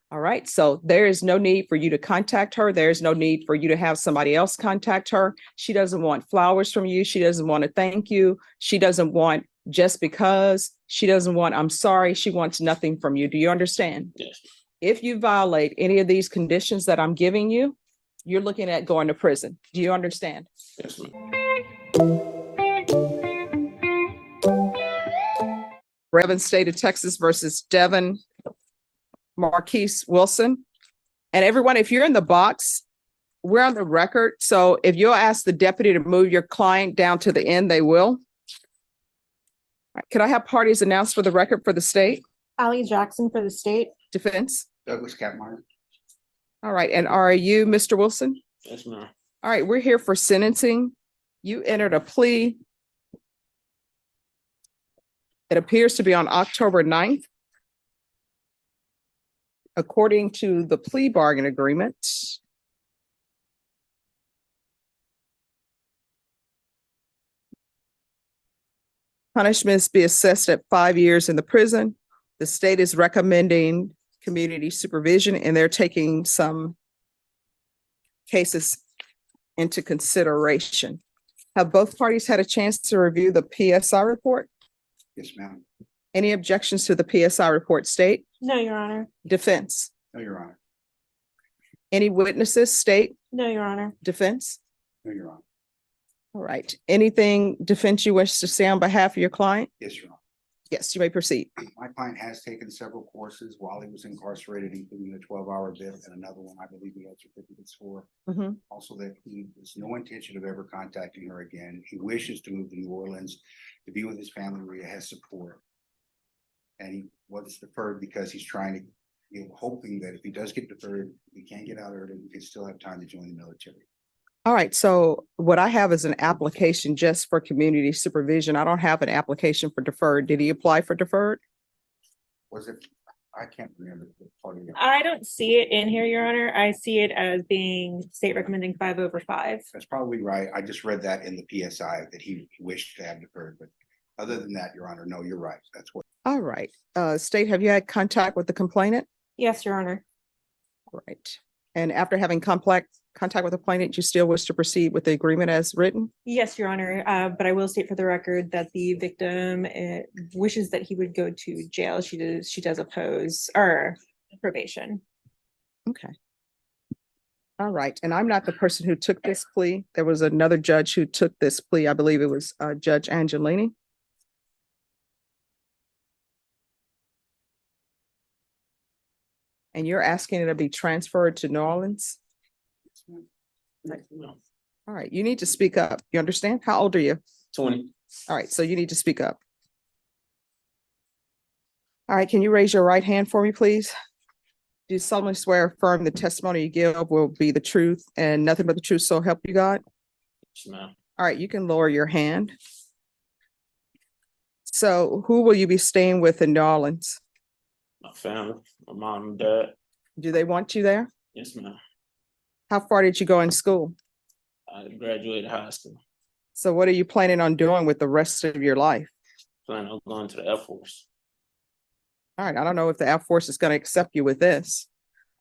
All right. So there is no need for you to contact her. There's no need for you to have somebody else contact her. She doesn't want flowers from you. She doesn't want to thank you. She doesn't want just because. She doesn't want, I'm sorry. She wants nothing from you. Do you understand? Yes. If you violate any of these conditions that I'm giving you, you're looking at going to prison. Do you understand? Yes, ma'am. Reverend State of Texas versus Devin Marquise Wilson. And everyone, if you're in the box, we're on the record. So if you'll ask the deputy to move your client down to the end, they will. All right, could I have parties announced for the record for the state? Allie Jackson for the state. Defense. Douglas Catmeyer. All right. And are you Mr. Wilson? Yes, ma'am. All right. We're here for sentencing. You entered a plea. It appears to be on October 9th. According to the plea bargain agreement, punishments be assessed at 5 years in the prison. The state is recommending community supervision, and they're taking some cases into consideration. Have both parties had a chance to review the PSI report? Yes, ma'am. Any objections to the PSI report, state? No, Your Honor. Defense? No, Your Honor. Any witnesses, state? No, Your Honor. Defense? No, Your Honor. All right. Anything defense you wish to say on behalf of your client? Yes, Your Honor. Yes, you may proceed. My client has taken several courses while he was incarcerated, including a 12-hour bid and another one I believe he had certificates for. Mhm. Also, that he has no intention of ever contacting her again. He wishes to move to New Orleans to be with his family where he has support. And he was deferred because he's trying to, hoping that if he does get deferred, he can't get out early, he can still have time to join the military. All right. So what I have is an application just for community supervision. I don't have an application for deferred. Did he apply for deferred? Was it? I can't remember the part of it. I don't see it in here, Your Honor. I see it as being state recommending 5/5. That's probably right. I just read that in the PSI that he wished to have deferred, but other than that, Your Honor, no, you're right. That's what. All right. State, have you had contact with the complainant? Yes, Your Honor. All right. And after having contact with the complainant, you still wish to proceed with the agreement as written? Yes, Your Honor. But I will state for the record that the victim wishes that he would go to jail. She does oppose or probation. Okay. All right. And I'm not the person who took this plea. There was another judge who took this plea. I believe it was Judge Angelini. And you're asking it to be transferred to New Orleans? No. All right, you need to speak up. You understand? How old are you? 20. All right, so you need to speak up. All right, can you raise your right hand for me, please? Do you solemnly swear or affirm the testimony you give will be the truth and nothing but the truth, so help you God? Yes, ma'am. All right, you can lower your hand. So who will you be staying with in New Orleans? My family, my mom and dad. Do they want you there? Yes, ma'am. How far did you go in school? I graduated high school. So what are you planning on doing with the rest of your life? Planning on going to the Air Force. All right, I don't know if the Air Force is going to accept you with this,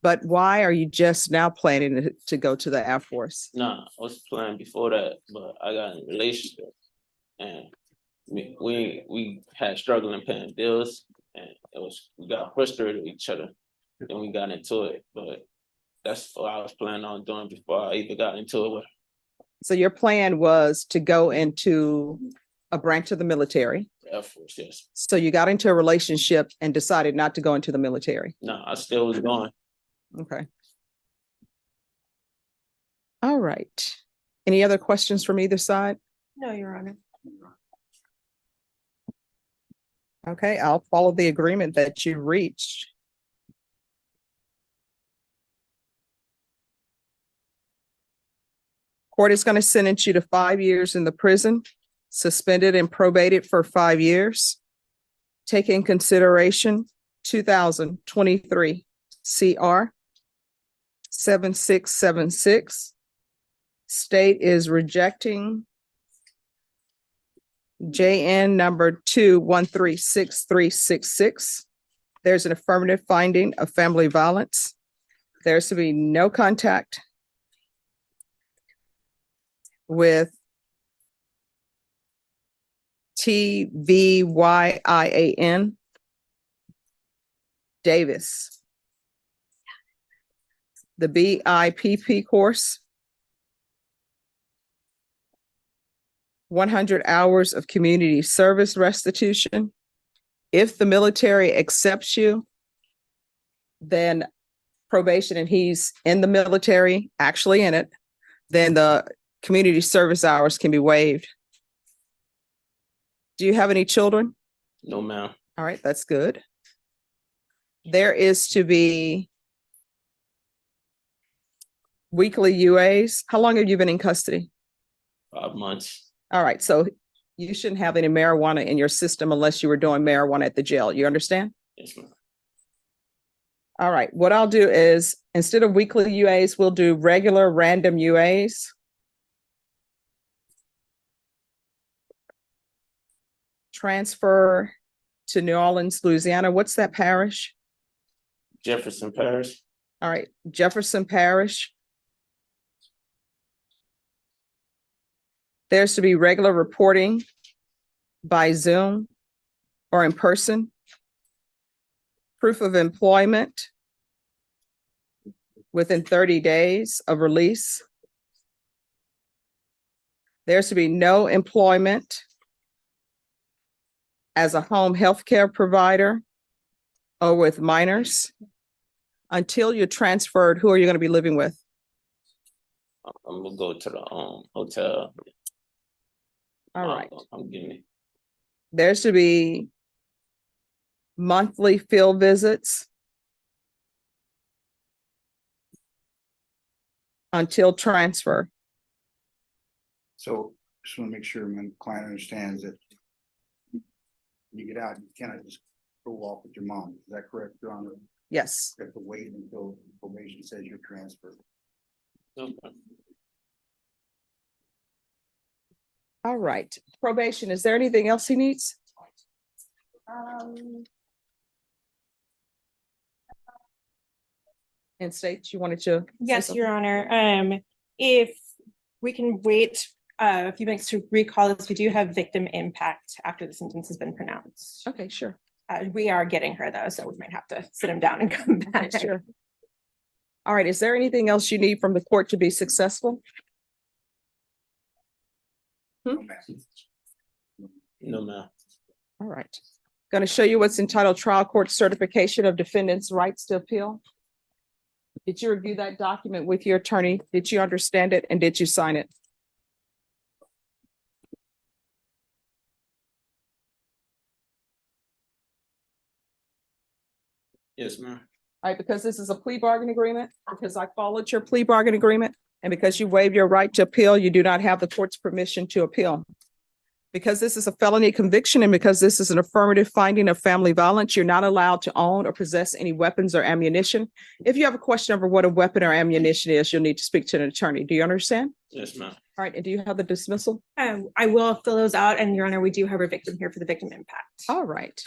but why are you just now planning to go to the Air Force? Nah, I was planning before that, but I got in a relationship and we had struggling paying bills and we got frustrated with each other. Then we got into it, but that's what I was planning on doing before I even got into it with her. So your plan was to go into a branch of the military. Air Force, yes. So you got into a relationship and decided not to go into the military. No, I still was going. Okay. All right. Any other questions from either side? No, Your Honor. Okay, I'll follow the agreement that you reached. Court is going to sentence you to 5 years in the prison, suspended and probated for 5 years. Take in consideration 2023 CR 7676. State is rejecting JN number 2136366. There's an affirmative finding of family violence. There's to be no contact with TVYIAN Davis. The BIPP course. 100 hours of community service restitution. If the military accepts you, then probation and he's in the military, actually in it, then the community service hours can be waived. Do you have any children? No, ma'am. All right, that's good. There is to be weekly UAs. How long have you been in custody? 5 months. All right, so you shouldn't have any marijuana in your system unless you were doing marijuana at the jail. You understand? Yes, ma'am. All right, what I'll do is instead of weekly UAs, we'll do regular random UAs. Transfer to New Orleans, Louisiana. What's that parish? Jefferson Parish. All right, Jefferson Parish. There's to be regular reporting by Zoom or in person. Proof of employment within 30 days of release. There's to be no employment as a home healthcare provider or with minors until you're transferred. Who are you going to be living with? I'm gonna go to the hotel. All right. I'm getting it. There's to be monthly field visits until transfer. So just want to make sure my client understands that when you get out, you cannot just go off with your mom. Is that correct, Your Honor? Yes. You have to wait until probation says you're transferred. Okay. All right. Probation, is there anything else he needs? In states you wanted to? say Yes, something? Your Honor. If we can wait a few minutes to recall this, we do have victim impact after the sentence has been pronounced. Okay, sure. We are getting her though, so we might have to sit him down and come back. Sure. All right, is there anything else you need from the court to be successful? No, ma'am. No, ma'am. All right. Going to show you what's entitled Trial Court Certification of Defendant's Rights to Appeal. Did you review that document with your attorney? Did you understand it and did you sign it? Yes, ma'am. All right, because this is a plea bargain agreement, because I followed your plea bargain agreement, and because you waived your right to appeal, you do not have the court's permission to appeal. Because this is a felony conviction and because this is an affirmative finding of family violence, you're not allowed to own or possess any weapons or ammunition. If you have a question over what a weapon or ammunition is, you'll need to speak to an attorney. Do you understand? Yes, ma'am. All right, and do you have the dismissal? I will fill those out, and Your Honor, we do have a victim here for the victim impact. All right.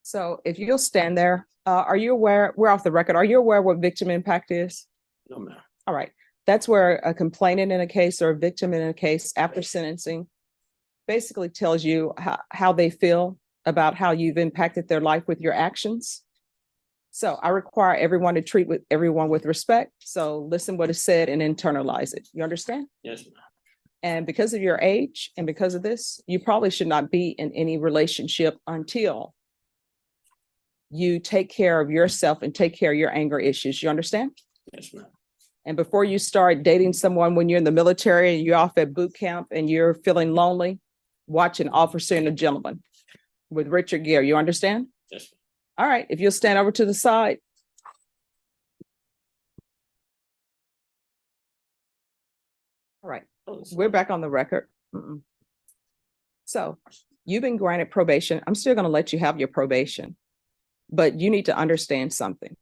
So if you'll stand there, are you aware, we're off the record, are you aware what victim impact is? No, ma'am. All right, that's where a complainant in a case or a victim in a case after sentencing basically tells you how they feel about how you've impacted their life with your actions. So I require everyone to treat with everyone with respect. So listen what is said and internalize it. You understand? Yes, ma'am. And because of your age and because of this, you probably should not be in any relationship until you take care of yourself and take care of your anger issues. You understand? Yes, ma'am. And before you start dating someone when you're in the military and you're off at boot camp and you're feeling lonely, watch An Officer and a Gentleman with Richard Gere. You understand? Yes, ma'am. All right. If you'll stand over to the side. All right. We're back on the record. So you've been granted probation. I'm still going to let you have your probation, but you need to understand something.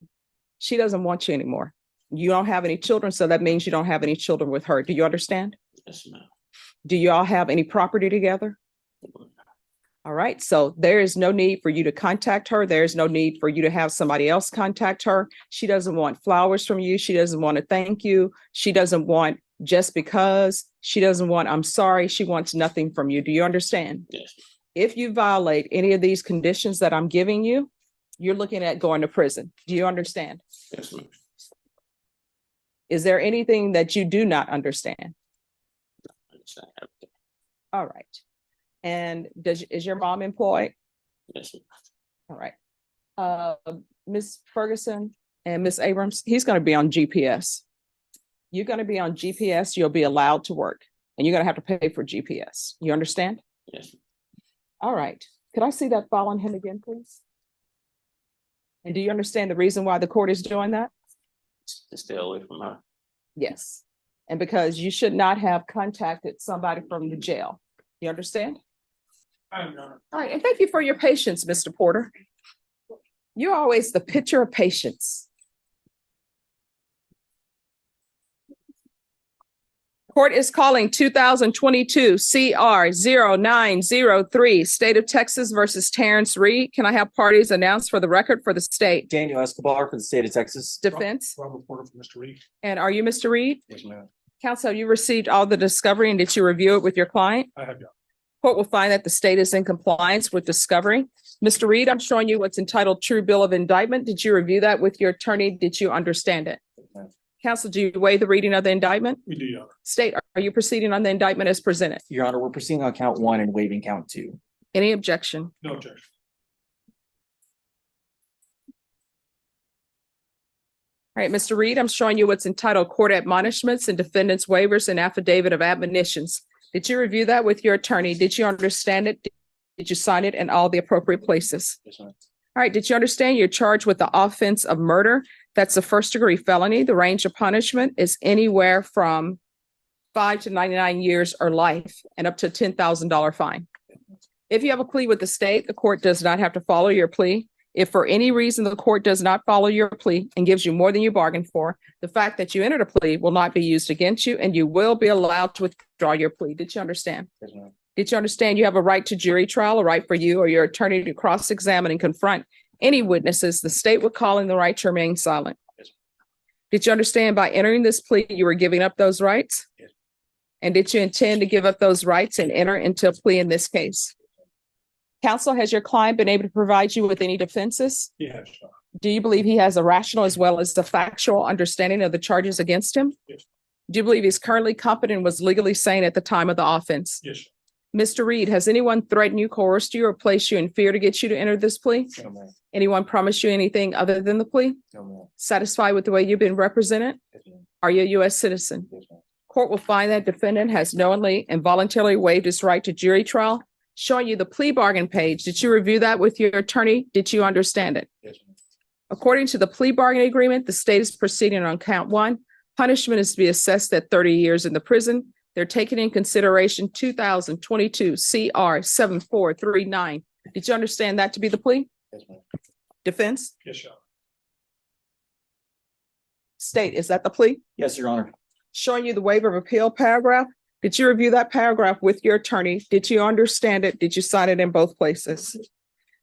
She doesn't want you anymore. You don't have any children, so that means you don't have any children with her. Do you understand? Yes, ma'am. Do you all have any property together? All right, so there is no need for you to contact her. There is no need for you to have somebody else contact her. She doesn't want flowers from you. She doesn't want to thank you. She doesn't want just because. She doesn't want, I'm sorry. She wants nothing from you. Do you understand? Yes. If you violate any of these conditions that I'm giving you, you're looking at going to prison. Do you understand? Yes, ma'am. Is there anything that you do not understand? I understand everything. All right. And is your mom employed? Yes, ma'am. All right. Ms. Ferguson and Ms. Abrams, he's going to be on GPS. You're going to be on GPS. You'll be allowed to work and you're going to have to pay for GPS. You understand? Yes, ma'am. All right. Could I see that file on him again, please? And do you understand the reason why the court is doing that? To stay away from her. Yes. And because you should not have contacted somebody from the jail. You understand? I'm not. All right. And thank you for your patience, Mr. Porter. You're always the picture of patience. Court is calling 2022 CR 0903, State of Texas versus Terrence Reed. Can I have parties announced for the record for the state? Daniel Escobar for the state of Texas. Defense. Robert Porter for Mr. Reed. And are you Mr. Reed? Yes, ma'am. Counsel, you received all the discovery and did you review it with your client? I have, yeah. Court will find that the state is in compliance with discovery. Mr. Reed, I'm showing you what's entitled True Bill of Indictment. Did you review that with your attorney? Did you understand it? ma'am. Counsel, do you waive the reading of the indictment? We do, Your Honor. State, are you proceeding on the indictment as presented? Your Honor, we're proceeding on count 1 and waiving count 2. Any objection? No objection. All right, Mr. Reed, I'm showing you what's entitled Court Admonishments and Defendants Waivers and Affidavit of Admonitions. Did you review that with your attorney? Did you understand it? Did you sign it in all the appropriate places? Yes, ma'am. All right, did you understand you're charged with the offense of murder? That's a first-degree felony. The range of punishment is anywhere from 5 to 99 years or life and up to a $10,000 fine. If you have a plea with the state, the court does not have to follow your plea. If for any reason the court does not follow your plea and gives you more than you bargained for, the fact that you entered a plea will not be used against you and you will be allowed to withdraw your plea. Did you understand? Yes, ma'am. Did you understand you have a right to jury trial, a right for you or your attorney to cross-examine and confront any witnesses the state would call in the right to remain silent? Yes. Did you understand by entering this plea, you were giving up those rights? Yes. And did you intend to give up those rights and enter into a plea in this case? Counsel, has your client been able to provide you with any defenses? He has, Your Honor. Do you believe he has a rational as well as the factual understanding of the charges against him? Yes. Do you believe he's currently competent and was legally sane at the time of the offense? Yes, Mr. Reed, has anyone threatened you, coerced you, or placed you in fear to get you to enter this plea? no, ma'am. Anyone promised you anything other than the plea? No, ma'am. Satisfied with the way you've been represented? Yes, ma'am. Are you a U.S. citizen? Yes, ma'am. Court will find that defendant has knowingly and voluntarily waived his right to jury trial. Showing you the plea bargain page. Did you review that with your attorney? Did you understand it? Yes, ma'am. According to the plea bargain agreement, the state is proceeding on count 1. Punishment is to be assessed at 30 years in the prison. They're taking in consideration 2022 CR 7439. Did you understand that to be the plea? Yes, ma'am. Defense? Yes, Your Honor. State, is that the plea? Yes, Your Honor. Showing you the waiver of appeal paragraph. Did you review that paragraph with your attorney? Did you understand it? Did you sign it in both places?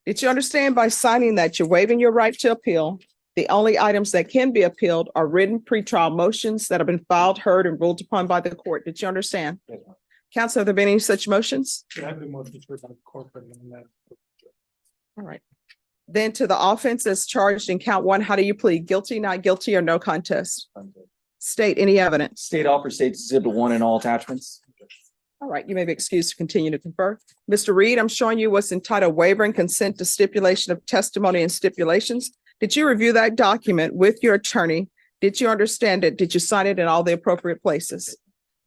Did you understand by signing that you're waiving your right to appeal? The only items that can be appealed are written pretrial motions that have been filed, heard, and ruled upon by the court. Did you understand? Yes, ma'am. Counsel, have there been any such motions? There have been motions for the corporate and that. All right. Then to the offense as charged in count 1, how do you plead? Guilty, not guilty, or no contest? State any evidence. State offer states exhibit 1 in all attachments. All right, you may be excused to continue to confer. Mr. Reed, I'm showing you what's entitled waiver and consent to stipulation of testimony and stipulations. Did you review that document with your attorney? Did you understand it? Did you sign it in all the appropriate places?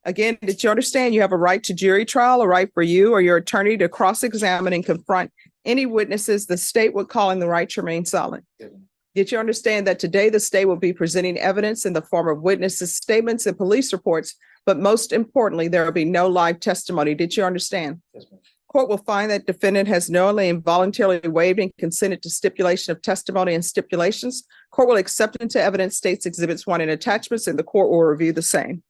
Again, did you understand you have a right to jury trial, a right for you or your attorney to cross-examine and confront any witnesses the state would call in the right to remain silent? Yes, ma'am. Did you understand that today the state will be presenting evidence in the form of witnesses' statements and police reports, but most importantly, there will be no live testimony? Did you understand? Yes, ma'am. Court will find that defendant has knowingly and voluntarily waived and consented to stipulation of testimony and stipulations. Court will accept into evidence states exhibits 1 and attachments, and the court will review the same.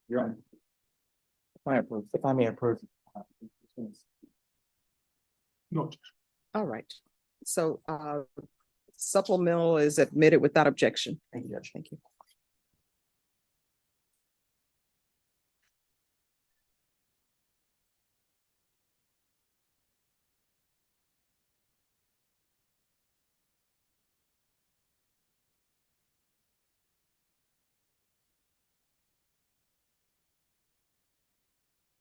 Your Honor. If I may approve. No, All right. So supplemental is admitted without objection. Thank you, Judge. Thank you.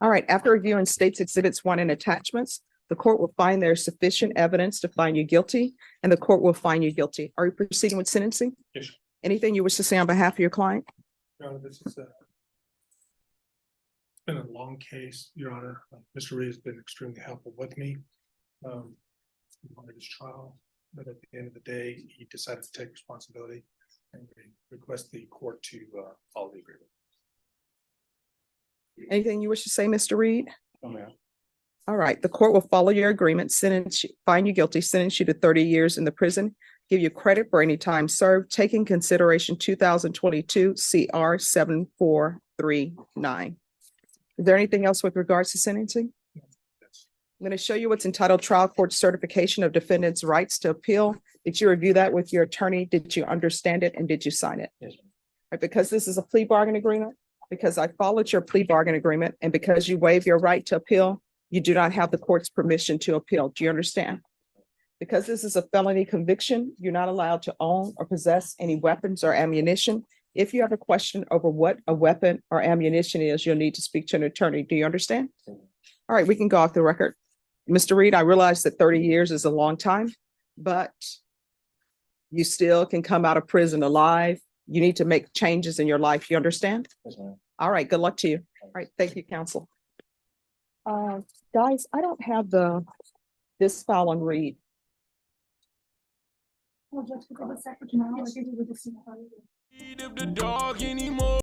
All right, after reviewing states exhibits 1 and attachments, the court will find there is sufficient evidence to find you guilty, and the court will find you guilty. Are you proceeding with sentencing? yes, Anything you wish to say on behalf of your client? Your Honor, this is been a long case, Your Honor. Mr. Reed has been extremely helpful with me. On his trial, but at the end of the day, he decided to take responsibility and we request the court to follow the agreement. Anything you wish to say, Mr. Reed? Oh, man. All right, the court will follow your agreement, find you guilty, sentence you to 30 years in the prison, give you credit for any time served, taking consideration 2022 CR 7439. Is there anything else with regards to sentencing? I'm going to show you what's entitled Trial Court Certification of Defendant's Rights to Appeal. Did you review that with your attorney? Did you understand it and did you sign it? Yes. Right, because this is a plea bargain agreement, because I followed your plea bargain agreement, and because you waive your right to appeal, you do not have the court's permission to appeal. Do you understand? Because this is a felony conviction, you're not allowed to own or possess any weapons or ammunition. If you have a question over what a weapon or ammunition is, you'll need to speak to an attorney. Do you understand? All right, we can go off the record. Mr. Reed, I realize that 30 years is a long time, but you still can come out of prison alive. You need to make changes in your life. You understand? Yes, ma'am. All right, good luck to you. All right, thank you, counsel. Guys, I don't have this file on Reed. If the dog anymore.